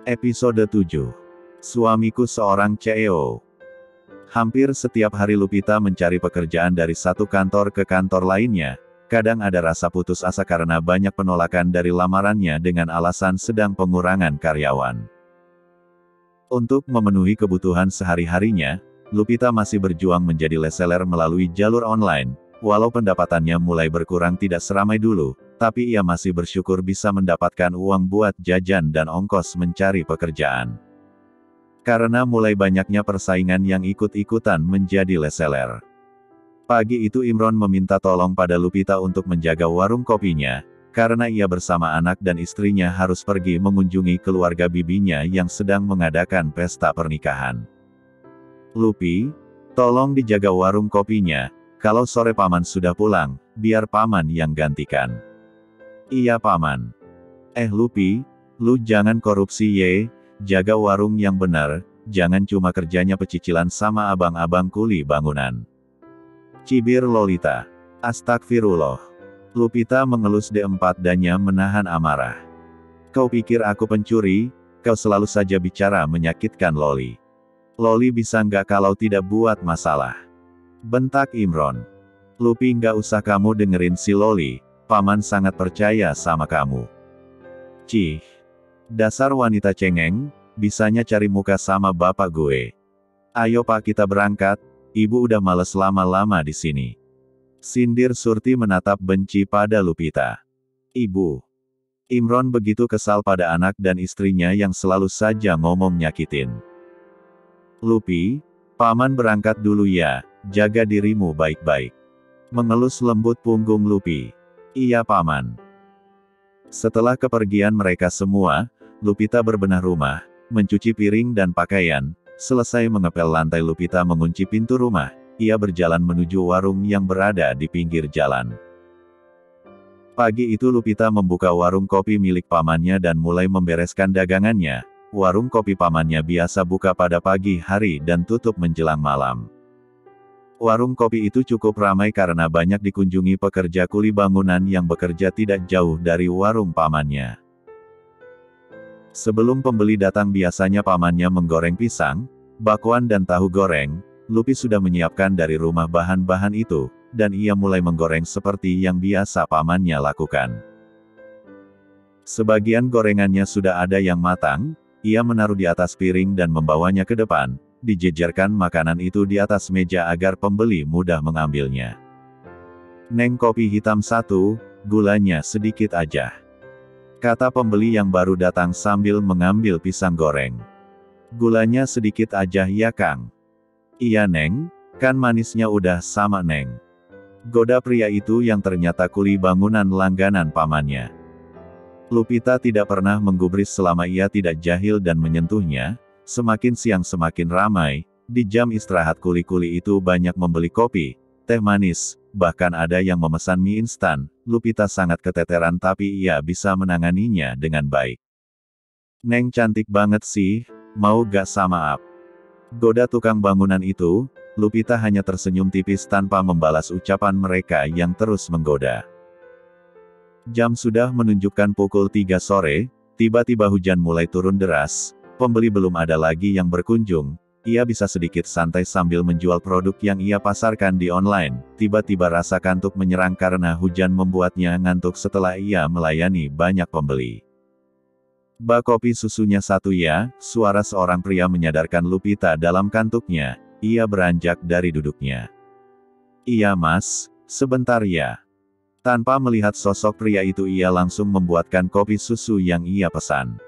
Episode 7. Suamiku seorang CEO. Hampir setiap hari Lupita mencari pekerjaan dari satu kantor ke kantor lainnya. Kadang ada rasa putus asa karena banyak penolakan dari lamarannya dengan alasan sedang pengurangan karyawan. Untuk memenuhi kebutuhan sehari-harinya, Lupita masih berjuang menjadi reseller melalui jalur online. Walau pendapatannya mulai berkurang tidak seramai dulu, tapi ia masih bersyukur bisa mendapatkan uang buat jajan dan ongkos mencari pekerjaan. Karena mulai banyaknya persaingan yang ikut-ikutan menjadi reseller. Pagi itu Imron meminta tolong pada Lupita untuk menjaga warung kopinya, karena ia bersama anak dan istrinya harus pergi mengunjungi keluarga bibinya yang sedang mengadakan pesta pernikahan. "Lupi, tolong dijaga warung kopinya. Kalau sore paman sudah pulang, biar paman yang gantikan." "Iya paman." Lupi, lu jangan korupsi ye, jaga warung yang benar, jangan cuma kerjanya pecicilan sama abang-abang kuli bangunan. Cibir Lolita. Astagfirullah. Lupita mengelus D4 dannya menahan amarah. "Kau pikir aku pencuri? Kau selalu saja bicara menyakitkan Loli. Loli bisa nggak kalau tidak buat masalah?" bentak Imron. "Lupi nggak usah kamu dengerin si Loli, paman sangat percaya sama kamu." "Cih, dasar wanita cengeng, bisanya cari muka sama bapak gue. Ayo pak kita berangkat, ibu udah males lama-lama di sini." Sindir Surti menatap benci pada Lupita. "Ibu." Imron begitu kesal pada anak dan istrinya yang selalu saja ngomong nyakitin. "Lupi, paman berangkat dulu ya. Jaga dirimu baik-baik." Mengelus lembut punggung Lupi. "Iya paman." Setelah kepergian mereka semua, Lupita berbenah rumah, mencuci piring dan pakaian. Selesai mengepel lantai Lupita mengunci pintu rumah. Ia berjalan menuju warung yang berada di pinggir jalan. Pagi itu Lupita membuka warung kopi milik pamannya dan mulai membereskan dagangannya. Warung kopi pamannya biasa buka pada pagi hari dan tutup menjelang malam. Warung kopi itu cukup ramai karena banyak dikunjungi pekerja kuli bangunan yang bekerja tidak jauh dari warung pamannya. Sebelum pembeli datang biasanya pamannya menggoreng pisang, bakwan dan tahu goreng. Lupi sudah menyiapkan dari rumah bahan-bahan itu, dan ia mulai menggoreng seperti yang biasa pamannya lakukan. Sebagian gorengannya sudah ada yang matang, ia menaruh di atas piring dan membawanya ke depan. Dijejerkan makanan itu di atas meja agar pembeli mudah mengambilnya. "Neng kopi hitam 1, gulanya sedikit aja," kata pembeli yang baru datang sambil mengambil pisang goreng. "Gulanya sedikit aja ya Kang?" "Iya Neng, kan manisnya udah sama Neng," goda pria itu yang ternyata kuli bangunan langganan pamannya. Lupita tidak pernah menggubris selama ia tidak jahil dan menyentuhnya. Semakin siang semakin ramai, di jam istirahat kuli-kuli itu banyak membeli kopi, teh manis, bahkan ada yang memesan mie instan. Lupita sangat keteteran tapi ia bisa menanganinya dengan baik. "Neng cantik banget sih, mau gak sama Ap?" goda tukang bangunan itu. Lupita hanya tersenyum tipis tanpa membalas ucapan mereka yang terus menggoda. Jam sudah menunjukkan pukul 3 sore, tiba-tiba hujan mulai turun deras. Pembeli belum ada lagi yang berkunjung. Ia bisa sedikit santai sambil menjual produk yang ia pasarkan di online. Tiba-tiba rasa kantuk menyerang karena hujan membuatnya ngantuk setelah ia melayani banyak pembeli. "Bak kopi susunya 1 ya," suara seorang pria menyadarkan Lupita dalam kantuknya. Ia beranjak dari duduknya. "Iya mas, sebentar ya." Tanpa melihat sosok pria itu ia langsung membuatkan kopi susu yang ia pesan.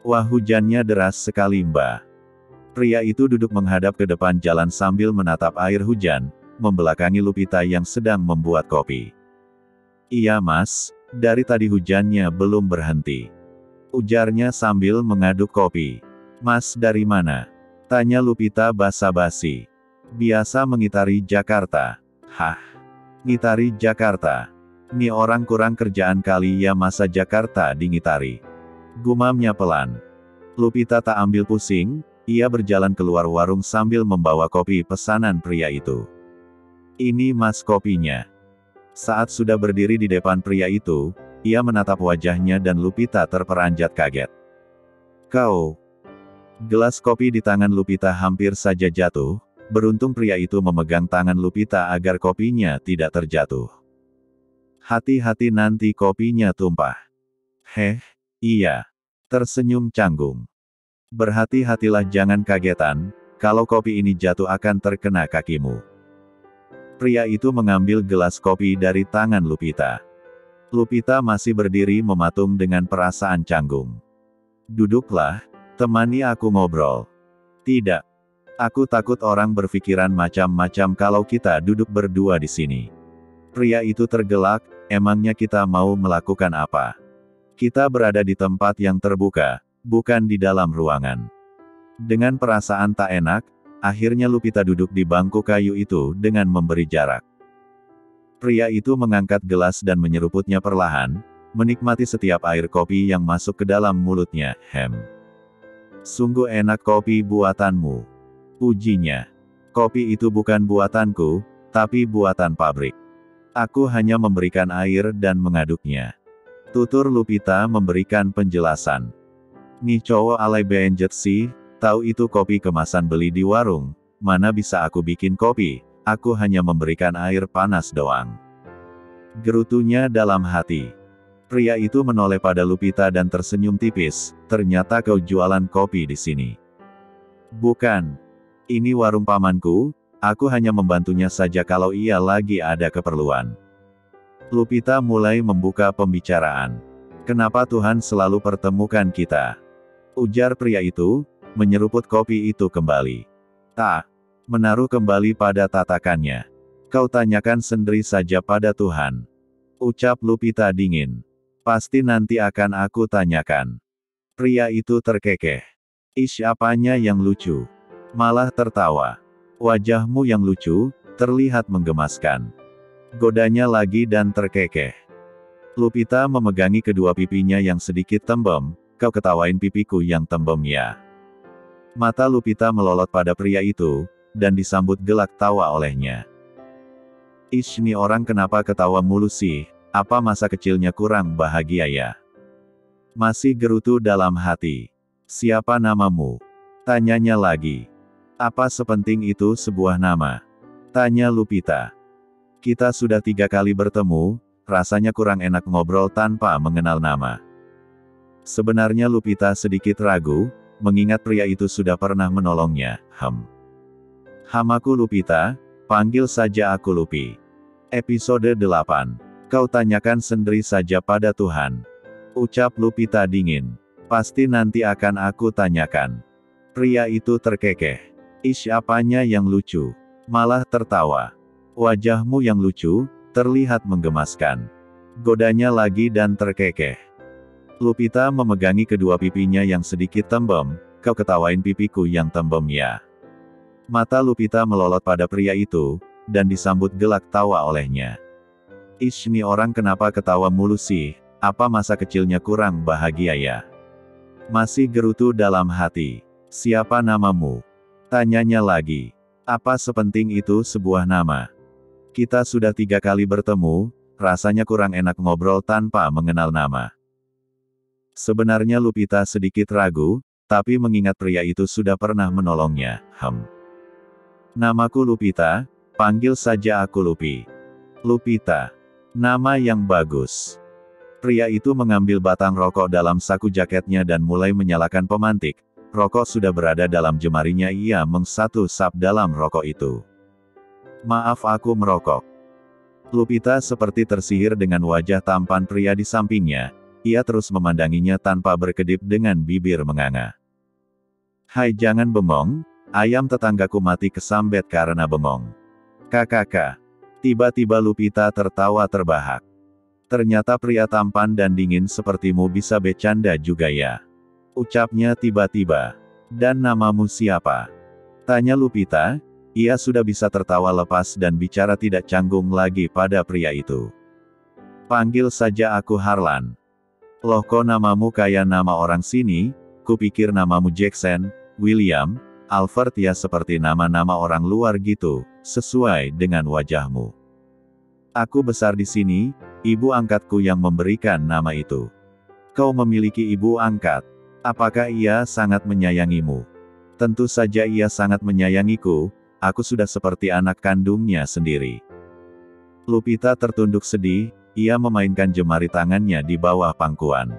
"Wah hujannya deras sekali mbak." Pria itu duduk menghadap ke depan jalan sambil menatap air hujan, membelakangi Lupita yang sedang membuat kopi. "Iya mas, dari tadi hujannya belum berhenti," ujarnya sambil mengaduk kopi. "Mas dari mana?" tanya Lupita basa-basi. "Biasa mengitari Jakarta." "Hah? Ngitari Jakarta? Nih orang kurang kerjaan kali ya masa Jakarta dingitari," gumamnya pelan. Lupita tak ambil pusing, ia berjalan keluar warung sambil membawa kopi pesanan pria itu. "Ini mas kopinya." Saat sudah berdiri di depan pria itu, ia menatap wajahnya dan Lupita terperanjat kaget. Kau. Gelas kopi di tangan Lupita hampir saja jatuh, beruntung pria itu memegang tangan Lupita agar kopinya tidak terjatuh. Hati-hati nanti kopinya tumpah. Iya. Tersenyum canggung. Berhati-hatilah jangan kagetan, kalau kopi ini jatuh akan terkena kakimu. Pria itu mengambil gelas kopi dari tangan Lupita. Lupita masih berdiri mematung dengan perasaan canggung. Duduklah, temani aku ngobrol. Tidak. Aku takut orang berpikiran macam-macam kalau kita duduk berdua di sini. Pria itu tergelak, emangnya kita mau melakukan apa? Kita berada di tempat yang terbuka, bukan di dalam ruangan. Dengan perasaan tak enak, akhirnya Lupita duduk di bangku kayu itu dengan memberi jarak. Pria itu mengangkat gelas dan menyeruputnya perlahan, menikmati setiap air kopi yang masuk ke dalam mulutnya. Sungguh enak kopi buatanmu. Pujinya. Kopi itu bukan buatanku, tapi buatan pabrik. Aku hanya memberikan air dan mengaduknya. Tutur Lupita memberikan penjelasan. Nih cowok alay banget sih, tahu itu kopi kemasan beli di warung, mana bisa aku bikin kopi, aku hanya memberikan air panas doang. Gerutunya dalam hati. Pria itu menoleh pada Lupita dan tersenyum tipis, ternyata kau jualan kopi di sini. Bukan. Ini warung pamanku, aku hanya membantunya saja kalau ia lagi ada keperluan. Lupita mulai membuka pembicaraan. Kenapa Tuhan selalu pertemukan kita? Ujar pria itu, menyeruput kopi itu kembali. Tak. Menaruh kembali pada tatakannya. Kau tanyakan sendiri saja pada Tuhan. Ucap Lupita dingin. Pasti nanti akan aku tanyakan. Pria itu terkekeh. Ish, apanya yang lucu? Malah tertawa. Wajahmu yang lucu, terlihat menggemaskan. Godanya lagi dan terkekeh. Lupita memegangi kedua pipinya yang sedikit tembem, kau ketawain pipiku yang tembem ya. Mata Lupita melolot pada pria itu, dan disambut gelak tawa olehnya. Ish, nih orang kenapa ketawa mulu sih, apa masa kecilnya kurang bahagia ya? Masih gerutu dalam hati. Siapa namamu? Tanyanya lagi. Apa sepenting itu sebuah nama? Tanya Lupita. Kita sudah 3 kali bertemu, rasanya kurang enak ngobrol tanpa mengenal nama. Sebenarnya Lupita sedikit ragu, mengingat pria itu sudah pernah menolongnya. Hamaku Lupita, panggil saja aku Lupi. Episode 8. Kau tanyakan sendiri saja pada Tuhan. Ucap Lupita dingin. Pasti nanti akan aku tanyakan. Pria itu terkekeh. Ish, apanya yang lucu? Malah tertawa. Wajahmu yang lucu, terlihat menggemaskan. Godanya lagi dan terkekeh. Lupita memegangi kedua pipinya yang sedikit tembem, kau ketawain pipiku yang tembem ya. Mata Lupita melolot pada pria itu, dan disambut gelak tawa olehnya. Ish, nih orang kenapa ketawa mulu sih, apa masa kecilnya kurang bahagia ya? Masih gerutu dalam hati. Siapa namamu? Tanyanya lagi. Apa sepenting itu sebuah nama? Kita sudah 3 kali bertemu, rasanya kurang enak ngobrol tanpa mengenal nama. Sebenarnya Lupita sedikit ragu, tapi mengingat pria itu sudah pernah menolongnya. Namaku Lupita, panggil saja aku Lupi. Lupita. Nama yang bagus. Pria itu mengambil batang rokok dalam saku jaketnya dan mulai menyalakan pemantik. Rokok sudah berada dalam jemarinya, ia mengsatu-sap dalam rokok itu. Maaf aku merokok. Lupita seperti tersihir dengan wajah tampan pria di sampingnya, ia terus memandanginya tanpa berkedip dengan bibir menganga. Hai jangan bengong, ayam tetanggaku mati kesambet karena bengong. Kakak. Tiba-tiba Lupita tertawa terbahak. Ternyata pria tampan dan dingin sepertimu bisa bercanda juga ya. Ucapnya tiba-tiba. Dan namamu siapa? Tanya Lupita. Ia sudah bisa tertawa lepas dan bicara tidak canggung lagi pada pria itu. Panggil saja aku Harlan. Loh kok namamu kayak nama orang sini? Kupikir namamu Jackson, William, Albert ya seperti nama-nama orang luar gitu, sesuai dengan wajahmu. Aku besar di sini, ibu angkatku yang memberikan nama itu. Kau memiliki ibu angkat? Apakah ia sangat menyayangimu? Tentu saja ia sangat menyayangiku, aku sudah seperti anak kandungnya sendiri. Lupita tertunduk sedih, ia memainkan jemari tangannya di bawah pangkuan.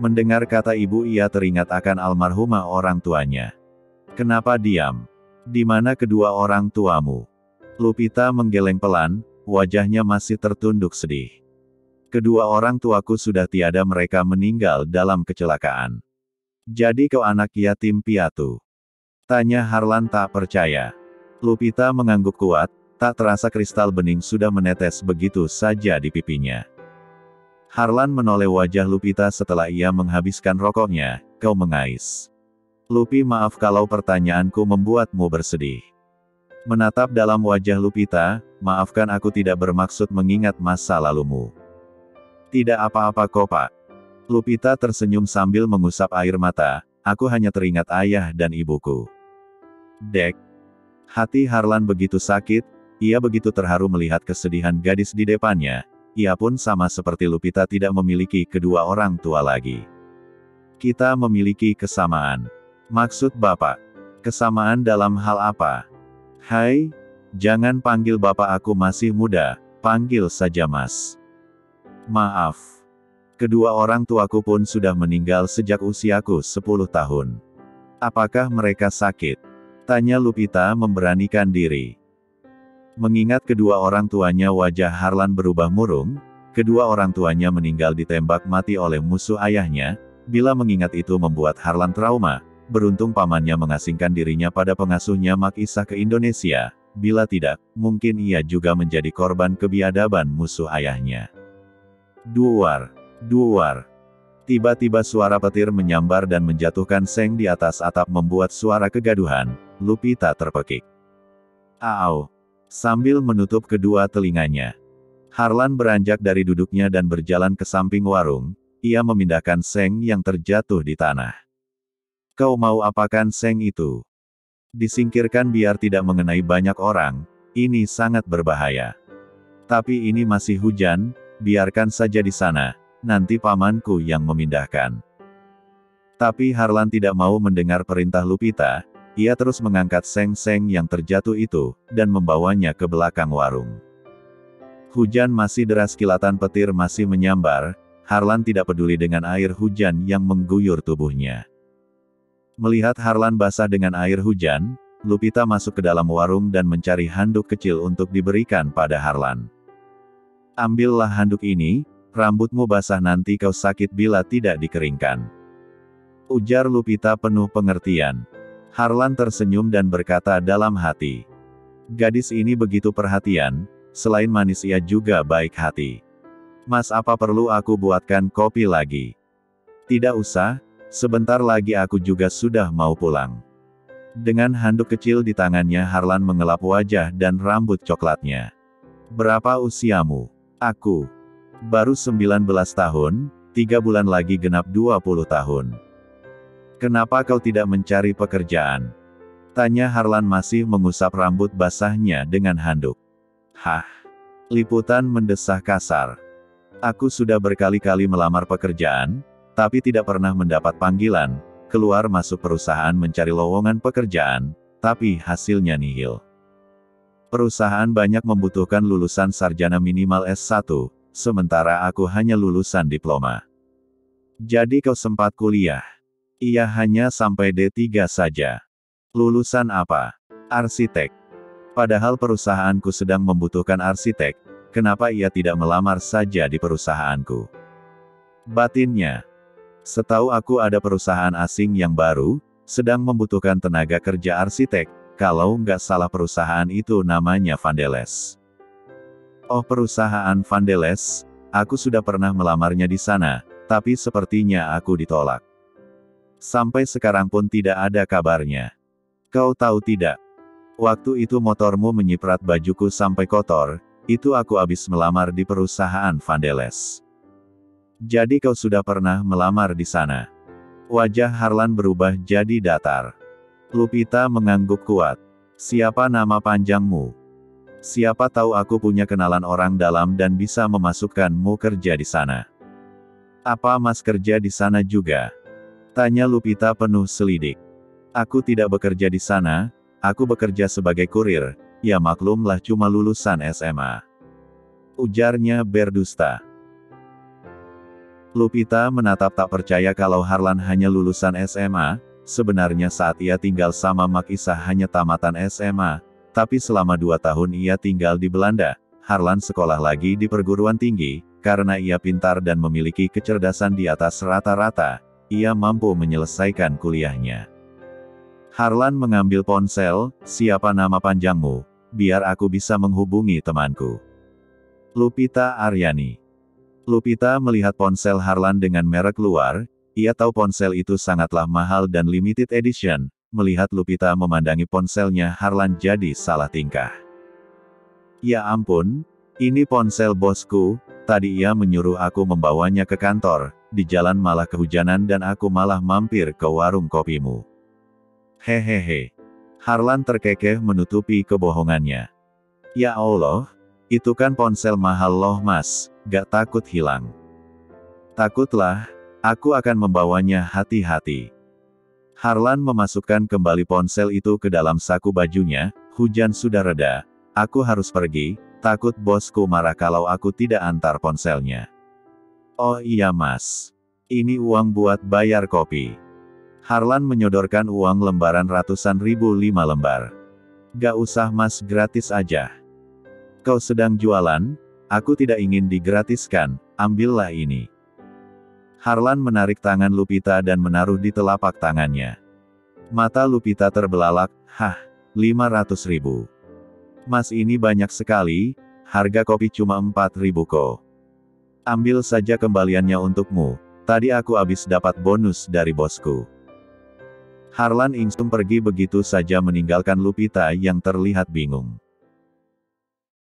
Mendengar kata ibu ia teringat akan almarhumah orang tuanya. Kenapa diam? Di mana kedua orang tuamu? Lupita menggeleng pelan, wajahnya masih tertunduk sedih. Kedua orang tuaku sudah tiada, mereka meninggal dalam kecelakaan. Jadi kau anak yatim piatu? Tanya Harlan tak percaya. Lupita mengangguk kuat, tak terasa kristal bening sudah menetes begitu saja di pipinya. Harlan menoleh wajah Lupita setelah ia menghabiskan rokoknya, kau mengais. Lupi, maaf kalau pertanyaanku membuatmu bersedih. Menatap dalam wajah Lupita, maafkan aku tidak bermaksud mengingat masa lalumu. Tidak apa-apa kok Pak. Lupita tersenyum sambil mengusap air mata, aku hanya teringat ayah dan ibuku. Dek. Hati Harlan begitu sakit, ia begitu terharu melihat kesedihan gadis di depannya, ia pun sama seperti Lupita tidak memiliki kedua orang tua lagi. Kita memiliki kesamaan. Maksud Bapak? Kesamaan dalam hal apa? Hai, jangan panggil Bapak, aku masih muda, panggil saja Mas. Maaf. Kedua orang tuaku pun sudah meninggal sejak usiaku 10 tahun. Apakah mereka sakit? Tanya Lupita memberanikan diri. Mengingat kedua orang tuanya, wajah Harlan berubah murung, kedua orang tuanya meninggal ditembak mati oleh musuh ayahnya, bila mengingat itu membuat Harlan trauma, beruntung pamannya mengasingkan dirinya pada pengasuhnya Mak Isah ke Indonesia, bila tidak, mungkin ia juga menjadi korban kebiadaban musuh ayahnya. Duar, duar. Tiba-tiba suara petir menyambar dan menjatuhkan seng di atas atap membuat suara kegaduhan, Lupita terpekik. Au! Sambil menutup kedua telinganya. Harlan beranjak dari duduknya dan berjalan ke samping warung, ia memindahkan seng yang terjatuh di tanah. Kau mau apakan seng itu? Disingkirkan biar tidak mengenai banyak orang, ini sangat berbahaya. Tapi ini masih hujan, biarkan saja di sana, nanti pamanku yang memindahkan. Tapi Harlan tidak mau mendengar perintah Lupita, ia terus mengangkat seng-seng yang terjatuh itu, dan membawanya ke belakang warung. Hujan masih deras, kilatan petir masih menyambar, Harlan tidak peduli dengan air hujan yang mengguyur tubuhnya. Melihat Harlan basah dengan air hujan, Lupita masuk ke dalam warung dan mencari handuk kecil untuk diberikan pada Harlan. Ambillah handuk ini, rambutmu basah nanti kau sakit bila tidak dikeringkan. Ujar Lupita penuh pengertian. Harlan tersenyum dan berkata dalam hati. Gadis ini begitu perhatian, selain manis ia juga baik hati. Mas, apa perlu aku buatkan kopi lagi? Tidak usah, sebentar lagi aku juga sudah mau pulang. Dengan handuk kecil di tangannya Harlan mengelap wajah dan rambut coklatnya. Berapa usiamu? Aku. Baru 19 tahun, 3 bulan lagi genap 20 tahun. Kenapa kau tidak mencari pekerjaan? Tanya Harlan masih mengusap rambut basahnya dengan handuk. Hah? Liputan mendesah kasar. Aku sudah berkali-kali melamar pekerjaan, tapi tidak pernah mendapat panggilan, keluar masuk perusahaan mencari lowongan pekerjaan, tapi hasilnya nihil. Perusahaan banyak membutuhkan lulusan sarjana minimal S1, sementara aku hanya lulusan diploma. Jadi kau sempat kuliah? Iya, hanya sampai D3 saja. Lulusan apa? Arsitek. Padahal perusahaanku sedang membutuhkan arsitek, kenapa ia tidak melamar saja di perusahaanku? Batinnya. Setahu aku ada perusahaan asing yang baru, sedang membutuhkan tenaga kerja arsitek, kalau nggak salah perusahaan itu namanya Vandeles. Oh, perusahaan Vandeles, aku sudah pernah melamarnya di sana, tapi sepertinya aku ditolak. Sampai sekarang pun tidak ada kabarnya. Kau tahu tidak? Waktu itu motormu menyiprat bajuku sampai kotor, itu aku habis melamar di perusahaan Vandeles. Jadi kau sudah pernah melamar di sana? Wajah Harlan berubah jadi datar. Lupita mengangguk kuat. Siapa nama panjangmu? Siapa tahu aku punya kenalan orang dalam dan bisa memasukkanmu kerja di sana. Apa Mas kerja di sana juga? Tanya Lupita penuh selidik. Aku tidak bekerja di sana, aku bekerja sebagai kurir, ya maklumlah cuma lulusan SMA. Ujarnya berdusta. Lupita menatap tak percaya kalau Harlan hanya lulusan SMA, sebenarnya saat ia tinggal sama Mak Isah hanya tamatan SMA, tapi selama 2 tahun ia tinggal di Belanda, Harlan sekolah lagi di perguruan tinggi, karena ia pintar dan memiliki kecerdasan di atas rata-rata, ia mampu menyelesaikan kuliahnya. Harlan mengambil ponsel, siapa nama panjangmu, biar aku bisa menghubungi temanku. Lupita Aryani. Lupita melihat ponsel Harlan dengan merek luar, ia tahu ponsel itu sangatlah mahal dan limited edition, melihat Lupita memandangi ponselnya Harlan jadi salah tingkah. Ya ampun, ini ponsel bosku, tadi ia menyuruh aku membawanya ke kantor, di jalan malah kehujanan dan aku malah mampir ke warung kopimu. Hehehe. Harlan terkekeh menutupi kebohongannya. Ya Allah, itu kan ponsel mahal loh mas, gak takut hilang. Takutlah, aku akan membawanya hati-hati. Harlan memasukkan kembali ponsel itu ke dalam saku bajunya, hujan sudah reda, aku harus pergi, takut bosku marah kalau aku tidak antar ponselnya. Oh iya mas, ini uang buat bayar kopi. Harlan menyodorkan uang lembaran ratusan ribu 5 lembar. Gak usah mas, gratis aja. Kau sedang jualan, aku tidak ingin digratiskan, ambillah ini. Harlan menarik tangan Lupita dan menaruh di telapak tangannya. Mata Lupita terbelalak, hah, 500 ribu. Mas ini banyak sekali, harga kopi cuma 4.000 kok. Ambil saja kembaliannya untukmu, tadi aku habis dapat bonus dari bosku. Harlan langsung pergi begitu saja meninggalkan Lupita yang terlihat bingung.